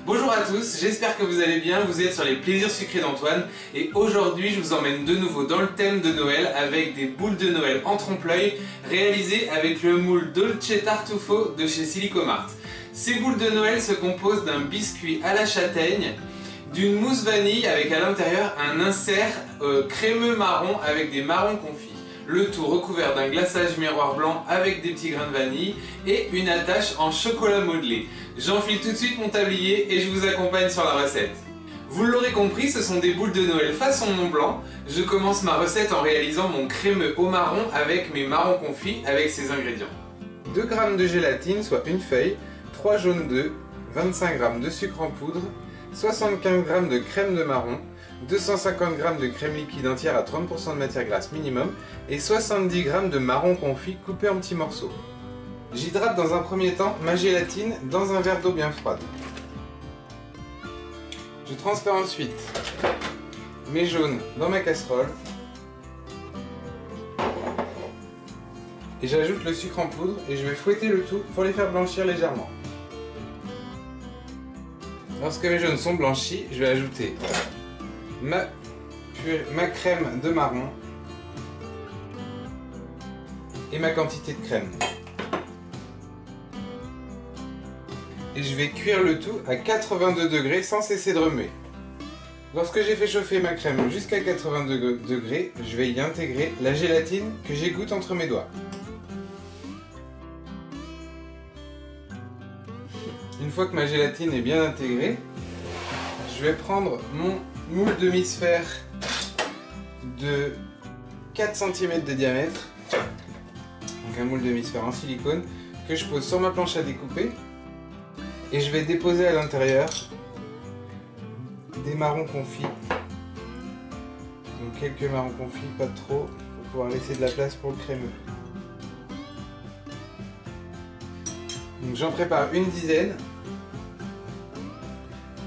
Bonjour à tous, j'espère que vous allez bien, vous êtes sur les plaisirs sucrés d'Antoine et aujourd'hui je vous emmène de nouveau dans le thème de Noël avec des boules de Noël en trompe-l'œil réalisées avec le moule Dolce Tartufo de chez Silicomart. Ces boules de Noël se composent d'un biscuit à la châtaigne, d'une mousse vanille avec à l'intérieur un insert crémeux marron avec des marrons confits. Le tout recouvert d'un glaçage miroir blanc avec des petits grains de vanille et une attache en chocolat modelé. J'enfile tout de suite mon tablier et je vous accompagne sur la recette. Vous l'aurez compris, ce sont des boules de Noël façon Mont Blanc. Je commence ma recette en réalisant mon crémeux au marron avec mes marrons confits avec ces ingrédients. 2 g de gélatine, soit une feuille, 3 jaunes d'œufs, 25 g de sucre en poudre, 75 g de crème de marron, 250 g de crème liquide entière à 30% de matière grasse minimum et 70 g de marron confit coupé en petits morceaux. J'hydrate dans un premier temps ma gélatine dans un verre d'eau bien froide. Je transfère ensuite mes jaunes dans ma casserole et j'ajoute le sucre en poudre et je vais fouetter le tout pour les faire blanchir légèrement. Lorsque mes jaunes sont blanchis, je vais ajouter ma crème de marron et ma quantité de crème. Et je vais cuire le tout à 82 degrés sans cesser de remuer. Lorsque j'ai fait chauffer ma crème jusqu'à 82 degrés, je vais y intégrer la gélatine que j'égoutte entre mes doigts. Une fois que ma gélatine est bien intégrée, je vais prendre mon moule demi-sphère de 4 cm de diamètre, donc un moule demi-sphère en silicone, que je pose sur ma planche à découper et je vais déposer à l'intérieur des marrons confits. Donc quelques marrons confits, pas trop, pour pouvoir laisser de la place pour le crémeux. Donc j'en prépare une dizaine.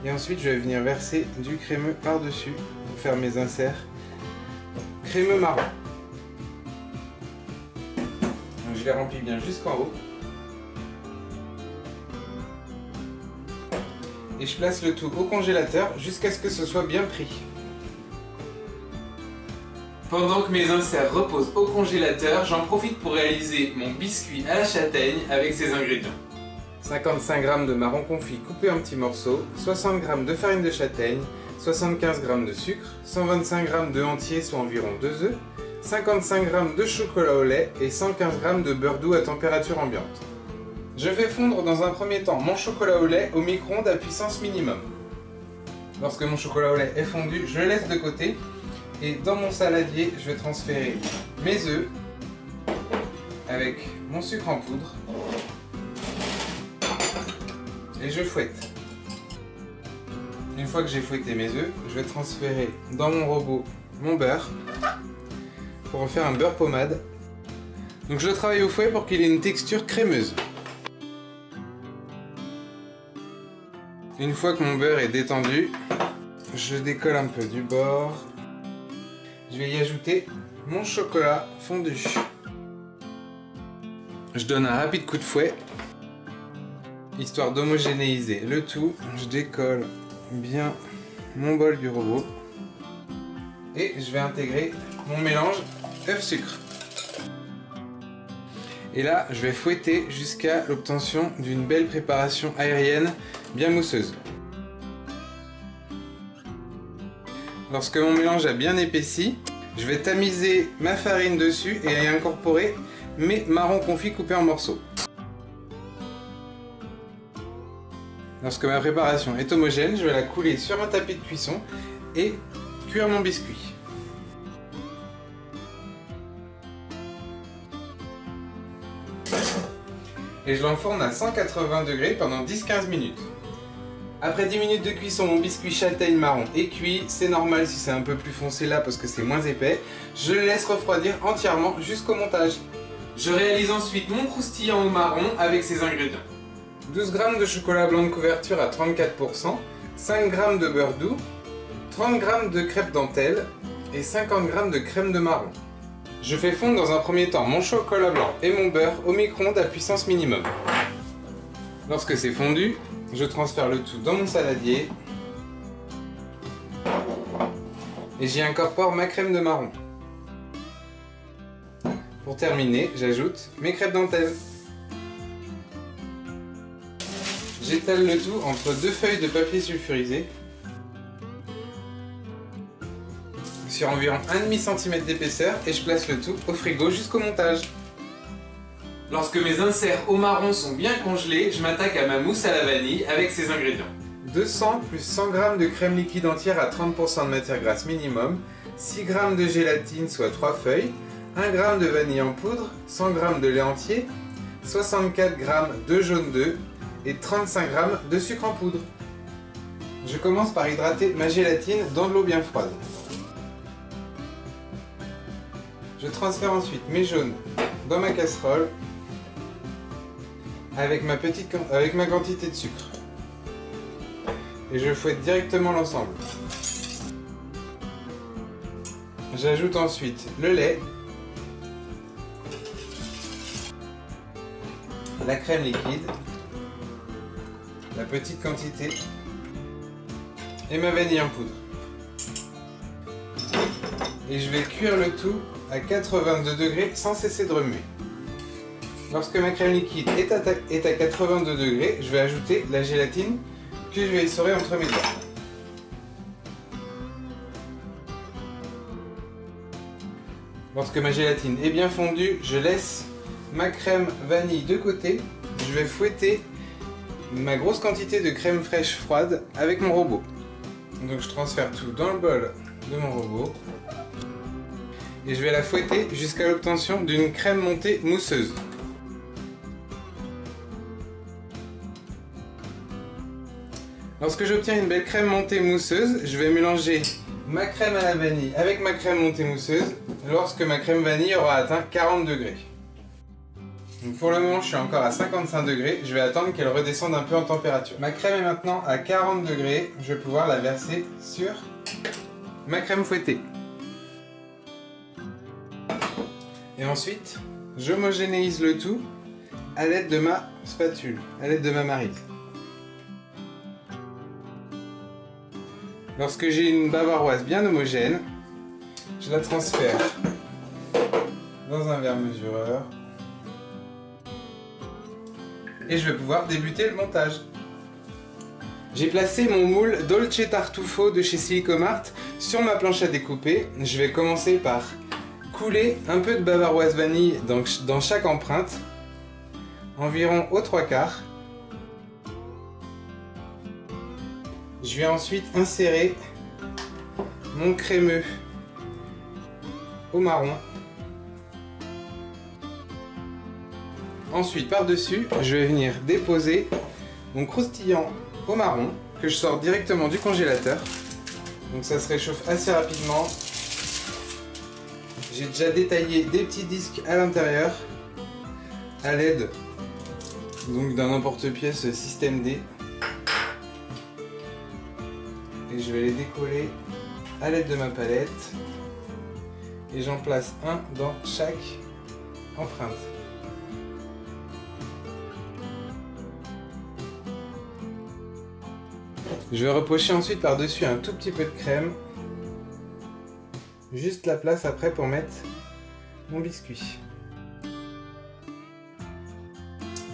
Et ensuite je vais venir verser du crémeux par-dessus pour faire mes inserts crémeux marron. Donc je les remplis bien jusqu'en haut. Et je place le tout au congélateur jusqu'à ce que ce soit bien pris. Pendant que mes inserts reposent au congélateur, j'en profite pour réaliser mon biscuit à la châtaigne avec ses ingrédients. 55 g de marron confit coupé en petits morceaux, 60 g de farine de châtaigne, 75 g de sucre, 125 g d'œufs entiers soit environ 2 œufs, 55 g de chocolat au lait et 115 g de beurre doux à température ambiante. Je vais fondre dans un premier temps mon chocolat au lait au micro-ondes à puissance minimum. Lorsque mon chocolat au lait est fondu, je le laisse de côté et dans mon saladier, je vais transférer mes œufs avec mon sucre en poudre. Et je fouette. Une fois que j'ai fouetté mes œufs, je vais transférer dans mon robot mon beurre pour en faire un beurre pommade. Donc je le travaille au fouet pour qu'il ait une texture crémeuse. Une fois que mon beurre est détendu, je décolle un peu du bord. Je vais y ajouter mon chocolat fondu. Je donne un rapide coup de fouet histoire d'homogénéiser le tout. Je décolle bien mon bol du robot et je vais intégrer mon mélange œuf-sucre. Et là, je vais fouetter jusqu'à l'obtention d'une belle préparation aérienne bien mousseuse. Lorsque mon mélange a bien épaissi, je vais tamiser ma farine dessus et y incorporer mes marrons confits coupés en morceaux. Lorsque ma préparation est homogène, je vais la couler sur un tapis de cuisson et cuire mon biscuit. Et je l'enfourne à 180 degrés pendant 10-15 minutes. Après 10 minutes de cuisson, mon biscuit châtaigne marron est cuit. C'est normal si c'est un peu plus foncé là parce que c'est moins épais. Je le laisse refroidir entièrement jusqu'au montage. Je réalise ensuite mon croustillant au marron avec ses ingrédients. 12 g de chocolat blanc de couverture à 34%, 5 g de beurre doux, 30 g de crêpe dentelle et 50 g de crème de marron. Je fais fondre dans un premier temps mon chocolat blanc et mon beurre au micro-ondes à puissance minimum. Lorsque c'est fondu, Je transfère le tout dans mon saladier. Et j'y incorpore ma crème de marron. Pour terminer, j'ajoute mes crêpes dentelles. J'étale le tout entre 2 feuilles de papier sulfurisé sur environ 1,5 cm d'épaisseur et je place le tout au frigo jusqu'au montage. Lorsque mes inserts au marron sont bien congelés, je m'attaque à ma mousse à la vanille avec ces ingrédients. 200 plus 100 g de crème liquide entière à 30% de matière grasse minimum, 6 g de gélatine soit 3 feuilles, 1 g de vanille en poudre, 100 g de lait entier, 64 g de jaune d'œuf et 35 g de sucre en poudre. Je commence par hydrater ma gélatine dans de l'eau bien froide. Je transfère ensuite mes jaunes dans ma casserole avec ma quantité de sucre. Et je fouette directement l'ensemble. J'ajoute ensuite le lait, la crème liquide, la petite quantité et ma vanille en poudre. Et je vais cuire le tout à 82 degrés sans cesser de remuer. Lorsque ma crème liquide est à 82 degrés, je vais ajouter la gélatine que je vais essorer entre mes doigts. Lorsque ma gélatine est bien fondue, je laisse ma crème vanille de côté. Je vais fouetter ma grosse quantité de crème fraîche froide avec mon robot. Donc je transfère tout dans le bol de mon robot. Et je vais la fouetter jusqu'à l'obtention d'une crème montée mousseuse. Lorsque j'obtiens une belle crème montée mousseuse, je vais mélanger ma crème à la vanille avec ma crème montée mousseuse lorsque ma crème vanille aura atteint 40 degrés. Donc pour le moment, je suis encore à 55 degrés, je vais attendre qu'elle redescende un peu en température. Ma crème est maintenant à 40 degrés, je vais pouvoir la verser sur ma crème fouettée. Et ensuite, j'homogénéise le tout à l'aide de ma spatule, à l'aide de ma maryse. Lorsque j'ai une bavaroise bien homogène, je la transfère dans un verre mesureur et je vais pouvoir débuter le montage. J'ai placé mon moule Dolce Tartufo de chez Silicomart sur ma planche à découper. Je vais commencer par couler un peu de bavaroise vanille dans chaque empreinte, environ aux 3/4. Je vais ensuite insérer mon crémeux au marron. Ensuite, par-dessus, je vais venir déposer mon croustillant au marron que je sors directement du congélateur. Donc ça se réchauffe assez rapidement. J'ai déjà détaillé des petits disques à l'intérieur à l'aide d'un emporte-pièce système D. Et je vais les décoller à l'aide de ma palette et j'en place un dans chaque empreinte. Je vais repocher ensuite par-dessus un tout petit peu de crème, juste la place après pour mettre mon biscuit.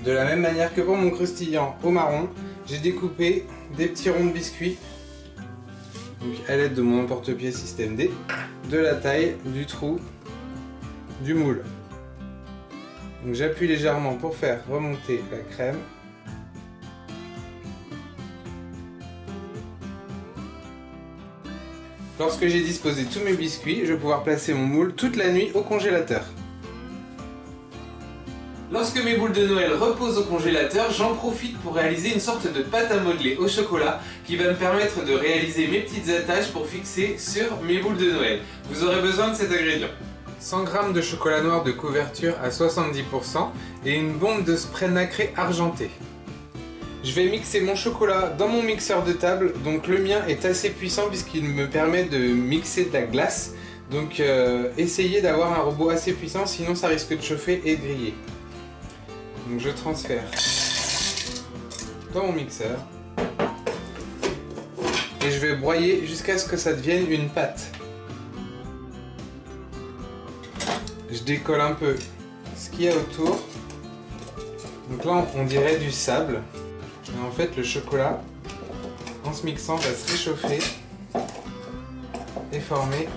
De la même manière que pour mon croustillant au marron, j'ai découpé des petits ronds de biscuits donc à l'aide de mon emporte-pièce système D, de la taille du trou du moule. Donc j'appuie légèrement pour faire remonter la crème. Lorsque j'ai disposé tous mes biscuits, je vais pouvoir placer mon moule toute la nuit au congélateur. Lorsque mes boules de Noël reposent au congélateur, j'en profite pour réaliser une sorte de pâte à modeler au chocolat qui va me permettre de réaliser mes petites attaches pour fixer sur mes boules de Noël. Vous aurez besoin de cet ingrédient. 100 g de chocolat noir de couverture à 70% et une bombe de spray nacré argenté. Je vais mixer mon chocolat dans mon mixeur de table, donc le mien est assez puissant puisqu'il me permet de mixer de la glace. Donc essayez d'avoir un robot assez puissant, sinon ça risque de chauffer et de griller. Donc je transfère dans mon mixeur. Et je vais broyer jusqu'à ce que ça devienne une pâte. Je décolle un peu ce qu'il y a autour. Donc là on dirait du sable. Et en fait le chocolat, en se mixant, va se réchauffer et former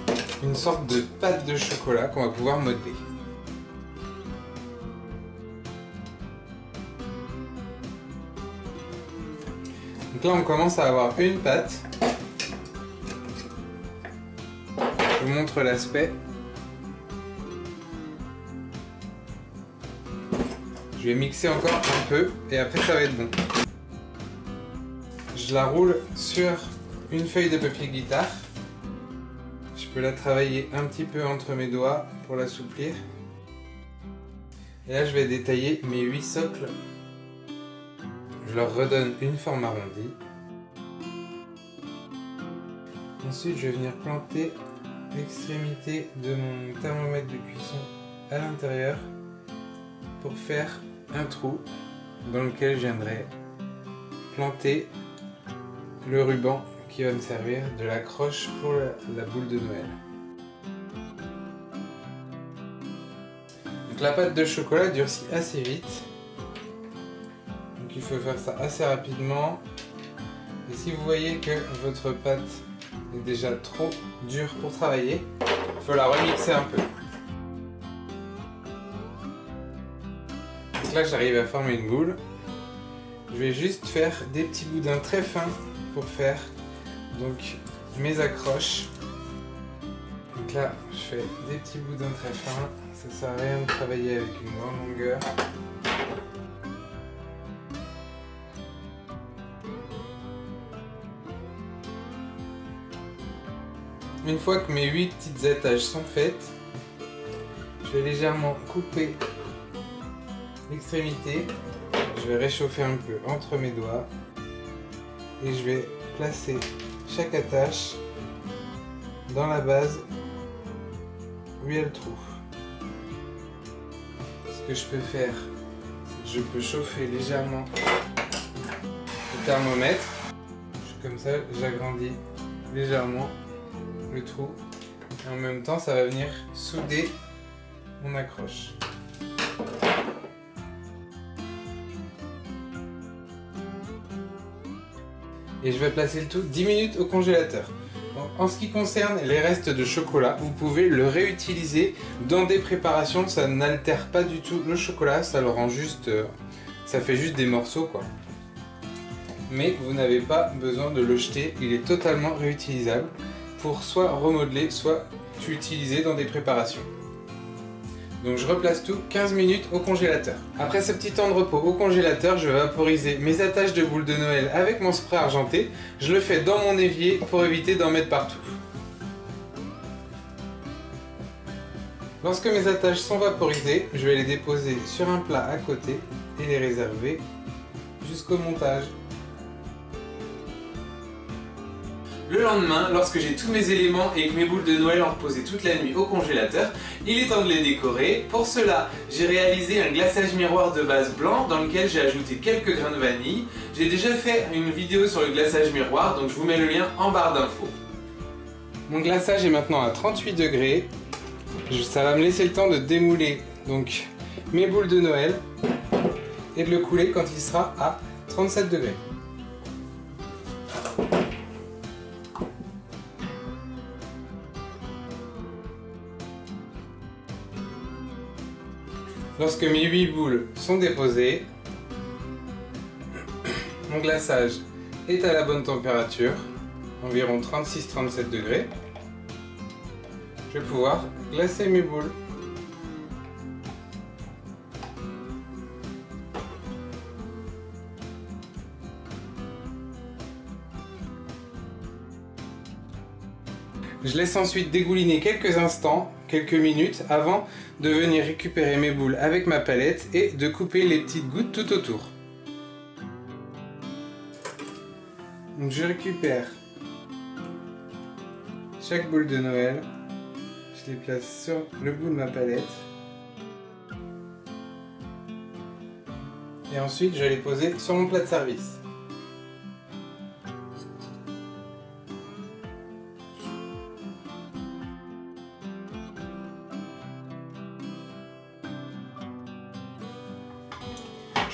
une sorte de pâte de chocolat qu'on va pouvoir modeler. Donc là on commence à avoir une pâte. Je vous montre l'aspect. Je vais mixer encore un peu et après ça va être bon. Je la roule sur une feuille de papier guitare. Je peux la travailler un petit peu entre mes doigts pour l'assouplir. Et là je vais détailler mes 8 socles. Je leur redonne une forme arrondie. Ensuite je vais venir planter l'extrémité de mon thermomètre de cuisson à l'intérieur pour faire un trou dans lequel je viendrai planter le ruban qui va me servir de l'accroche pour la boule de Noël. Donc la pâte de chocolat durcit assez vite. Donc il faut faire ça assez rapidement. Et si vous voyez que votre pâte est déjà trop dure pour travailler, il faut la remixer un peu. Donc là j'arrive à former une boule. Je vais juste faire des petits boudins très fins pour faire donc mes accroches. Donc là je fais des petits boudins très fins. Ça sert à rien de travailler avec une grande longueur. Une fois que mes 8 petites attaches sont faites, je vais légèrement couper l'extrémité. Je vais réchauffer un peu entre mes doigts et je vais placer chaque attache dans la base où il y a le trou. Ce que je peux faire, je peux chauffer légèrement le thermomètre. Comme ça, j'agrandis légèrement le trou et en même temps ça va venir souder mon accroche. Et je vais placer le tout 10 minutes au congélateur. Donc, en ce qui concerne les restes de chocolat, vous pouvez le réutiliser dans des préparations, ça n'altère pas du tout le chocolat, ça le rend juste, ça fait juste des morceaux quoi. Mais vous n'avez pas besoin de le jeter, il est totalement réutilisable pour soit remodeler, soit utiliser dans des préparations. Donc je replace tout 15 minutes au congélateur. Après ce petit temps de repos au congélateur, je vais vaporiser mes attaches de boules de Noël avec mon spray argenté. Je le fais dans mon évier pour éviter d'en mettre partout. Lorsque mes attaches sont vaporisées, je vais les déposer sur un plat à côté et les réserver jusqu'au montage. Le lendemain, lorsque j'ai tous mes éléments et que mes boules de Noël ont reposé toute la nuit au congélateur, il est temps de les décorer. Pour cela, j'ai réalisé un glaçage miroir de base blanc dans lequel j'ai ajouté quelques grains de vanille. J'ai déjà fait une vidéo sur le glaçage miroir, donc je vous mets le lien en barre d'infos. Mon glaçage est maintenant à 38 degrés. Ça va me laisser le temps de démouler donc mes boules de Noël et de le couler quand il sera à 37 degrés. Lorsque mes 8 boules sont déposées, mon glaçage est à la bonne température, environ 36-37 degrés. Je vais pouvoir glacer mes boules. Je laisse ensuite dégouliner quelques instants, quelques minutes, avant de venir récupérer mes boules avec ma palette et de couper les petites gouttes tout autour. Donc je récupère chaque boule de Noël, je les place sur le bout de ma palette et ensuite je vais les poser sur mon plat de service.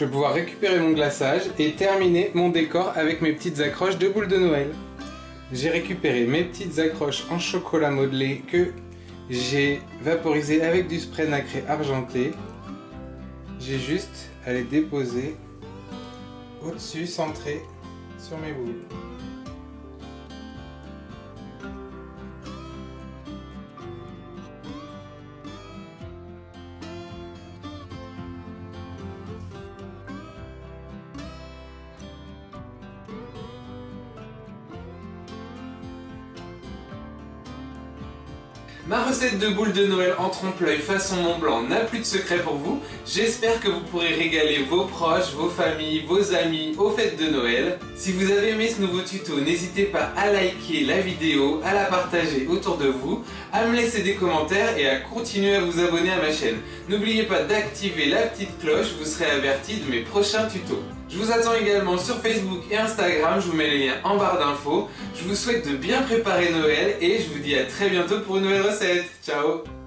je vais pouvoir récupérer mon glaçage et terminer mon décor avec mes petites accroches de boules de Noël. J'ai récupéré mes petites accroches en chocolat modelé que j'ai vaporisé avec du spray nacré argenté. J'ai juste à les déposer au-dessus, centré sur mes boules. Ma recette de boules de Noël en trompe-l'œil façon Mont Blanc n'a plus de secret pour vous. J'espère que vous pourrez régaler vos proches, vos familles, vos amis aux fêtes de Noël. Si vous avez aimé ce nouveau tuto, n'hésitez pas à liker la vidéo, à la partager autour de vous, à me laisser des commentaires et à continuer à vous abonner à ma chaîne. N'oubliez pas d'activer la petite cloche, vous serez averti de mes prochains tutos. Je vous attends également sur Facebook et Instagram, je vous mets les liens en barre d'infos. Je vous souhaite de bien préparer Noël et je vous dis à très bientôt pour une nouvelle recette. Ciao!